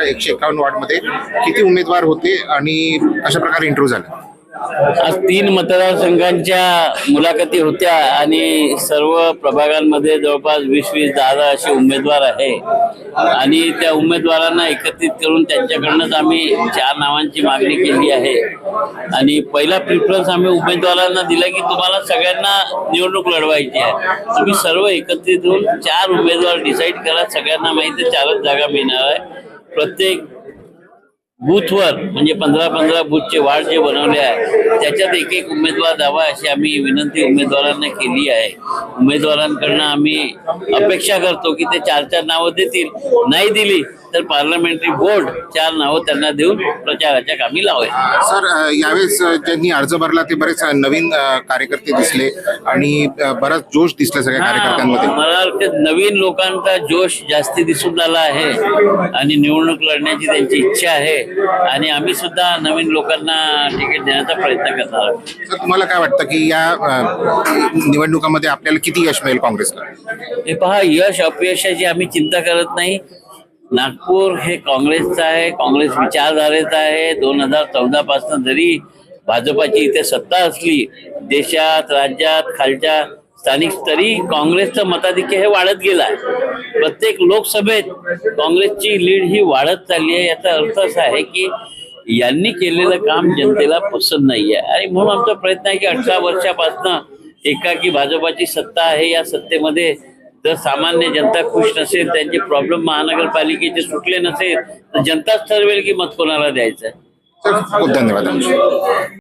151 वॉर्डमध्ये किती उमेदवार होते आणि कशा प्रकारे इंटरव्ह्यू झाला? आज 3 मतदारसंघांच्या मुलाखती होत्या आणि सर्व प्रभागांमध्ये जवळपास 20-20, 10 असे उमेदवार आहे आणि त्या उमेदवारांना एकत्रित करून त्यांच्याकडनंच आम्ही 4 नावांची मागणी केली आहे आणि पहिला प्रिफरन्स आम्ही उमेदवारांना दिला की तुम्हाला सगळ्यांना निवडणूक लढवायची आहे, तुम्ही सर्व एकत्रित होऊन 4 उमेदवार डिसाईड करा. सगळ्यांना माहिती आहे 4च जागा मिळणार आहे. प्रत्येक बूथवर म्हणजे 15-15 बूथचे वार्ड जे बनवले आहे त्याच्यात एक एक उमेदवार द्यावा अशी आम्ही विनंती उमेदवारांना केली आहे. उमेदवारांकडनं आम्ही अपेक्षा करतो की ते 4-4 नावं देतील. नाही दिली तर पार्लमेंटरी बोर्ड 4 नावं त्यांना देऊन प्रचाराच्या कामी लावेल. सर, यावेळेस ज्यांनी अर्ज भरला ते बरेच नवीन कार्यकर्ते दिसले आणि बराच जोश दिसला सगळ्या कार्यकर्त्यांमध्ये. मला वाटतं नवीन लोकांचा जोश जास्ती दिसून आला आहे आणि निवडणूक लढण्याची त्यांची इच्छा आहे आणि आम्ही सुद्धा नवीन लोकांना तिकीट देण्याचा प्रयत्न करणार आहोत. सर, तुम्हाला काय वाटतं की या निवडणुकांमध्ये आपल्याला किती यश मिळेल काँग्रेसला? हे पहा, यश अपयशाची आम्ही चिंता करत नाही. नागपूर हे काँग्रेसचं आहे, काँग्रेस विचारधारेचं आहे. 2014 पासून जरी भाजपाची इथे सत्ता असली देशात, राज्यात, खालच्या स्थानिक स्तरी काँग्रेसचं मताधिक्य हे वाढत गेलं आहे. प्रत्येक लोकसभेत काँग्रेसची लीड ही वाढत चालली आहे. याचा अर्थ असा आहे की यांनी केलेलं काम जनतेला पसंत नाही आहे आणि म्हणून आमचा प्रयत्न आहे की 18 वर्षापासून एकाकी भाजपाची सत्ता आहे. या सत्तेमध्ये जर सामान्य जनता खुश नसेल, त्यांचे प्रॉब्लेम महानगरपालिकेचे सुटले नसेल तर जनताच ठरवेल की मत कोणाला द्यायचं. सर, खूप धन्यवाद.